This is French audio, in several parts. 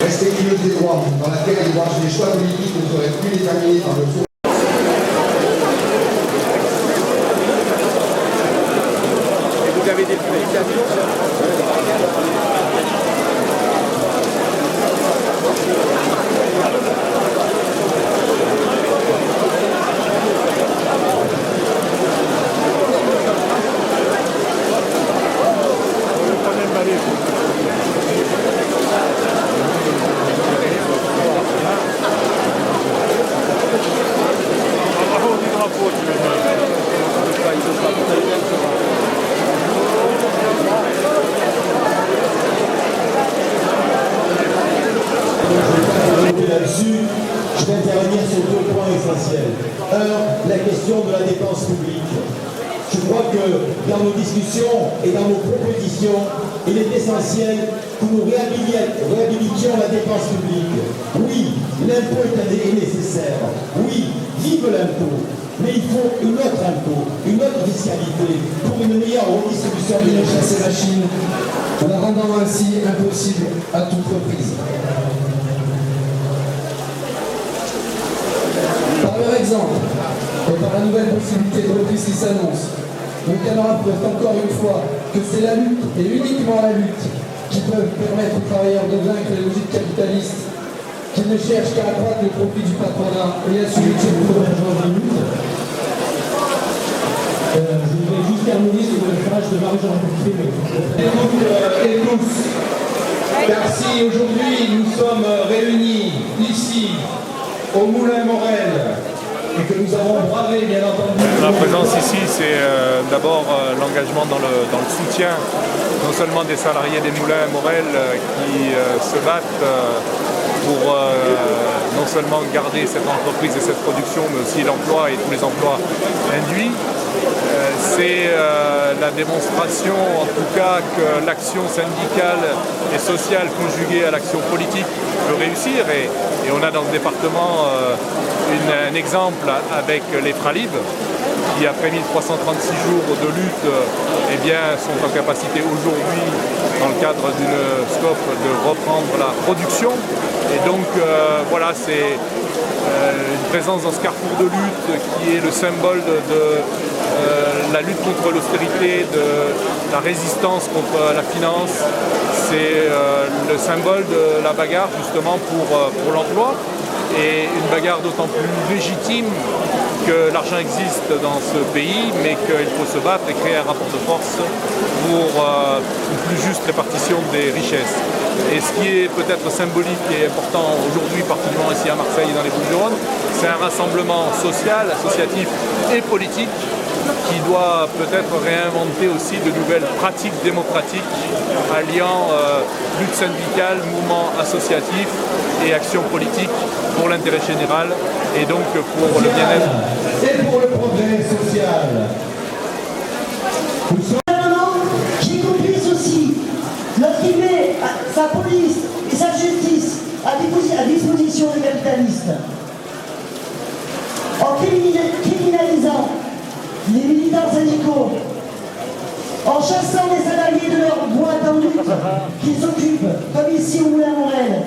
rester ileuse des droits, dans laquelle les choix politiques ne seraient plus déterminés par le fond. Vous avez des publications ? Là-dessus, je vais intervenir sur deux points essentiels. Un, la question de la dépense publique. Je crois que dans nos discussions et dans nos propositions, il est essentiel que nous réhabilitions la dépense publique. Oui, l'impôt est nécessaire. Oui, vive l'impôt. Mais il faut une autre impôt, une autre fiscalité pour une meilleure redistribution de richesse et machines, en la rendant ainsi impossible à toute reprise. Par leur exemple, et par la nouvelle possibilité de reprise qui s'annonce, nos camarades prouvent encore une fois que c'est la lutte, et uniquement la lutte, qui peut permettre aux travailleurs de vaincre les logiques capitalistes qui ne cherchent qu'à accroître le profit du patronat et à assumer le gouvernement de lutte. Je voudrais juste terminer sur le phrase de Marie-Jean Piquet. Et tous, car si aujourd'hui nous sommes réunis ici, au Moulin Morel, et que nous avons bravé, bien entendu... La présence ici, c'est d'abord l'engagement dans le soutien, non seulement des salariés des Moulins Morel qui se battent pour non seulement garder cette entreprise et cette production, mais aussi l'emploi et tous les emplois induits. C'est la démonstration, en tout cas, que l'action syndicale et sociale conjuguée à l'action politique peut réussir. Et on a dans le département un exemple avec les Fralib, qui après 1336 jours de lutte eh bien, sont en capacité aujourd'hui, dans le cadre d'une SCOP, de reprendre la production. Et donc voilà, c'est une présence dans ce carrefour de lutte qui est le symbole de la lutte contre l'austérité, de la résistance contre la finance. C'est le symbole de la bagarre justement pour l'emploi, et une bagarre d'autant plus légitime que l'argent existe dans ce pays, mais qu'il faut se battre et créer un rapport de force pour une plus juste répartition des richesses. Et ce qui est peut-être symbolique et important aujourd'hui, particulièrement ici à Marseille et dans les Bouches-du-Rhône, c'est un rassemblement social, associatif et politique qui doit peut-être réinventer aussi de nouvelles pratiques démocratiques alliant lutte syndicale, mouvement associatif et action politique pour l'intérêt général et donc pour le bien-être. Et pour le progrès social. J'ai compris ceci. Lorsqu'il met sa police et sa justice à disposition des capitalistes, en criminalisant les militants syndicaux, en chassant les salariés de leur boîte en lutte qu'ils occupent, comme ici au Moulin Morel,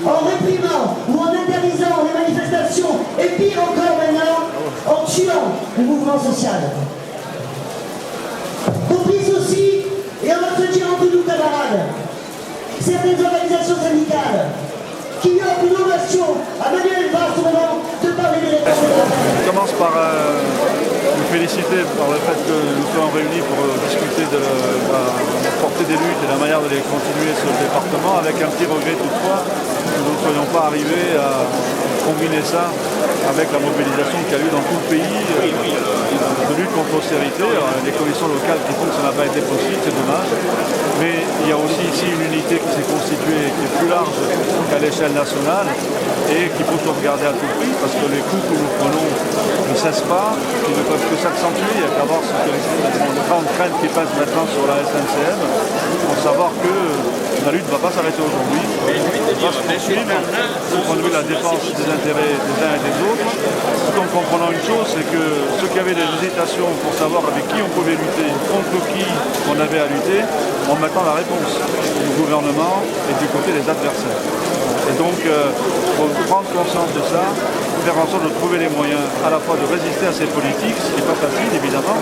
en réprimant ou en interdisant les manifestations, et pire encore maintenant, en tuant le mouvement social. Complice aussi, et on va se dire entre nous camarades, certaines organisations syndicales qui offrent une ovation à Manuel Valls au moment de parler des réformes de la terre. Je commence par vous féliciter par le fait que nous soyons réunis pour discuter de la portée des luttes et de la manière de les continuer sur le département, avec un petit regret toutefois que nous ne soyons pas arrivés à combiner ça avec la mobilisation qu'il y a eu dans tout le pays de lutte contre l'austérité. Les commissions locales qui font que ça n'a pas été possible, c'est dommage. Mais il y a aussi ici une unité qui s'est constituée, qui est plus large qu'à l'échelle nationale et qu'il faut sauvegarder à tout prix parce que les coups que nous prenons ne cessent pas, qui ne peuvent que s'accentuer. Il n'y a qu'à voir ce que les grandes craintes qui passent maintenant sur la SNCM pour savoir que la lutte ne va pas s'arrêter aujourd'hui. Elle va se poursuivre du point de vue de la défense des intérêts des uns et des les autres, tout en comprenant une chose, c'est que ceux qui avaient des hésitations pour savoir avec qui on pouvait lutter, contre qui on avait à lutter, en mettant la réponse du gouvernement et du côté des adversaires. Et donc, il faut prendre conscience de ça, faire en sorte de trouver les moyens à la fois de résister à ces politiques, ce qui n'est pas facile évidemment,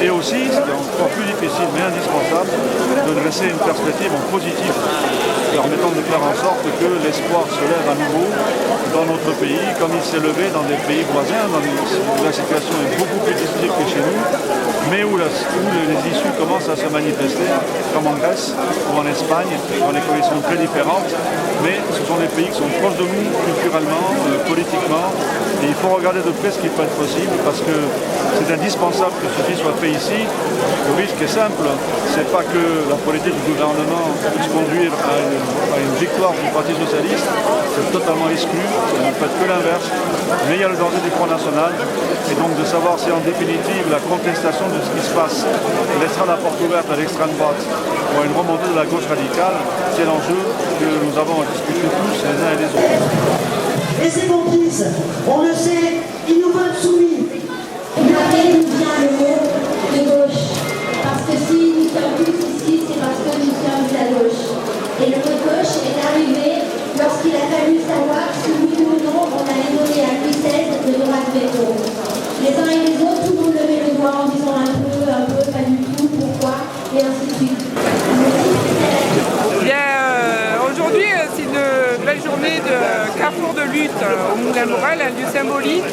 et aussi, ce qui est encore plus difficile mais indispensable, de dresser une perspective en positif, permettant de faire en sorte que l'espoir se lève à nouveau dans notre pays, comme il s'est levé dans des pays voisins, où la situation est beaucoup plus difficile que chez nous, mais où les issues commencent à se manifester, comme en Grèce ou en Espagne, dans des conditions très différentes, mais ce sont des pays qui sont proches de nous culturellement, politiquement, et il faut regarder de près ce qui peut être possible, parce que c'est indispensable que ceci soit fait ici. Le risque est simple, c'est pas que la politique du gouvernement puisse conduire à une victoire du Parti Socialiste, c'est totalement exclu, ça ne peut être que l'inverse, mais il y a le danger du Front National, et donc de savoir si en définitive la contestation de ce qui se passe laissera la porte ouverte à l'extrême droite ou à une remontée de la gauche radicale, c'est l'enjeu que nous avons à discuter tous les uns et les autres. Et ces complices, on le sait, ils nous veulent soumis. D'où vient le mot de gauche. Parce que si nous sommes tous ici, c'est parce que nous sommes de la gauche. Et le mot gauche est arrivé lorsqu'il a fallu savoir si oui ou non on allait donner à Louis XVI le droit de veto. Les uns et les autres, tout le monde levait le doigt en disant un peu, pas du tout, pourquoi, et ainsi de suite. Aujourd'hui, c'est une belle journée de carrefour de lutte au Moulin-Morel, un lieu symbolique.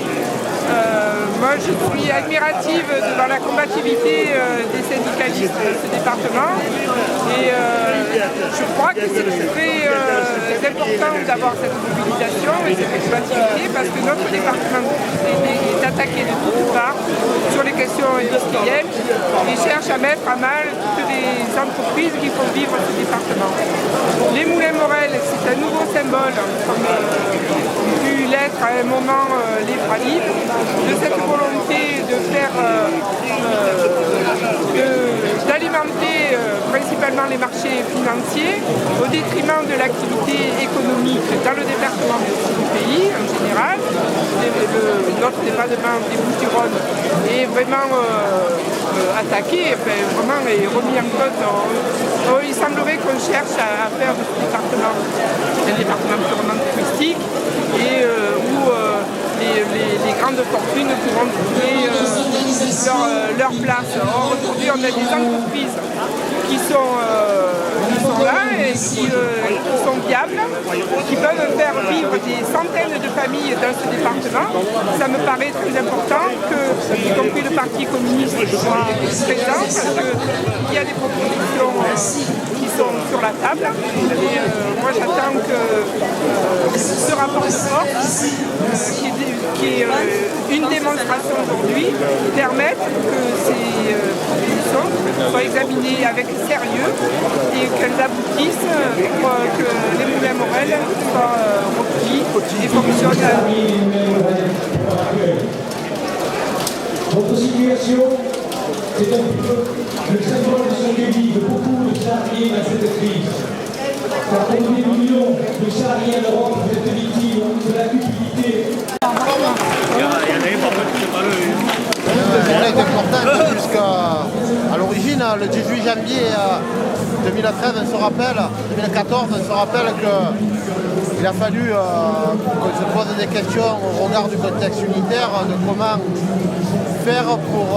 Moi, je suis admirative devant la combativité des syndicalistes de ce département et je crois que c'est très important d'avoir cette mobilisation et cette combativité parce que notre département est attaqué de toutes parts sur les questions industrielles et cherche à mettre à mal toutes les entreprises qui font vivre ce département. Les Moulins-Morel, c'est un nouveau symbole, comme pu l'être à un moment les Fralib, de cette volonté de faire, d'alimenter principalement les marchés financiers au détriment de l'activité économique dans le département du pays en général. Notre département des Bouches-du-Rhône est vraiment attaqué, vraiment est remis en cause. Il semblerait qu'on cherche à faire de ce département un département purement touristique et où les grandes fortunes pourront trouver leur place. Or, aujourd'hui, on a des entreprises qui sont là et qui sont viables, qui peuvent faire vivre des centaines de familles dans ce département. Ça me paraît très important que, y compris le Parti communiste, soit présent, parce qu'il y a des propositions qui sont sur la table. Et moi, j'attends que ce rapport de force, qui est une démonstration aujourd'hui, permette que ces propositions soient examinées avec sérieux et qu'elles aboutissent pour que les Moulins-Morel soient repris et fonctionnent. Votre situation, c'est un peu le symbole de ce que vivent beaucoup de salariés dans cette crise. Car pour des millions de salariés en Europe, vous êtes victimes de la cupidité. Elle est importante puisqu'à l'origine, le 18 janvier 2013, on se rappelle, 2014, on se rappelle qu'il a fallu qu'on se pose des questions au regard du contexte unitaire de comment faire pour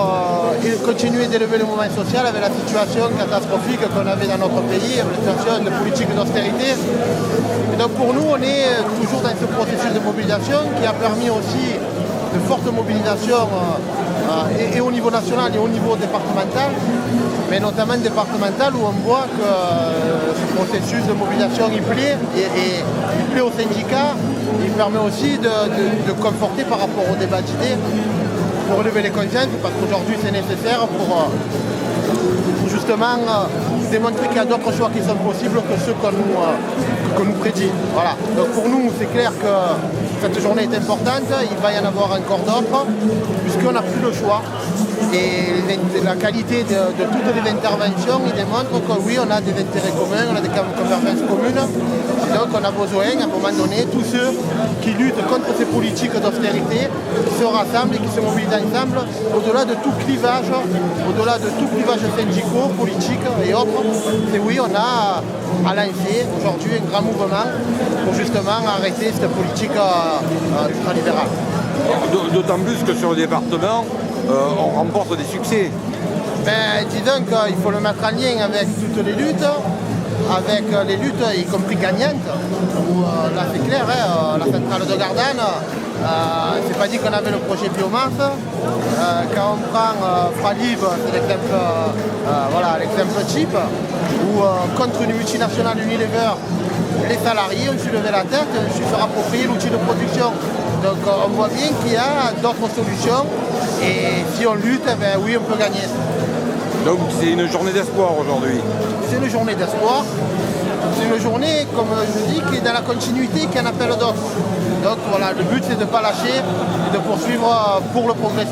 continuer d'élever le mouvement social avec la situation catastrophique qu'on avait dans notre pays, avec la situation de politique d'austérité. Et donc pour nous, on est toujours dans ce processus de mobilisation qui a permis aussi de fortes mobilisations et au niveau national et au niveau départemental, mais notamment départemental où on voit que ce processus de mobilisation il plaît et il plaît aux syndicats, il permet aussi de conforter par rapport au débat d'idées pour lever les consciences parce qu'aujourd'hui c'est nécessaire pour justement démontrer qu'il y a d'autres choix qui sont possibles que ceux qu'on nous prédit. Voilà. Donc pour nous c'est clair que cette journée est importante, il va y en avoir encore d'autres, puisqu'on n'a plus le choix. Et la qualité de toutes les interventions, il démontre que oui, on a des intérêts communs, on a des convergences communes. Et donc qu'on a besoin, à un moment donné, tous ceux qui luttent contre ces politiques d'austérité, qui se rassemblent et qui se mobilisent ensemble, au-delà de tout clivage syndicaux, politiques et autres. Et oui, on a à lancer aujourd'hui un grand mouvement pour justement arrêter cette politique ultralibérale. D'autant plus que sur le département, on remporte des succès. Ben, disons qu'il faut le mettre en lien avec toutes les luttes, y compris gagnantes, où là c'est clair, la centrale de Gardanne, c'est pas dit qu'on avait le projet biomasse. Quand on prend Fralib, c'est l'exemple type, où contre une multinationale Unilever, les salariés ont su lever la tête, ont su se rapproprier l'outil de production. Donc on voit bien qu'il y a d'autres solutions et si on lutte, ben oui, on peut gagner. Donc c'est une journée d'espoir aujourd'hui. C'est une journée d'espoir. C'est une journée, comme je dis, qui est dans la continuité, qui en appelle d'autres. Donc voilà, le but c'est de ne pas lâcher et de poursuivre pour le progrès.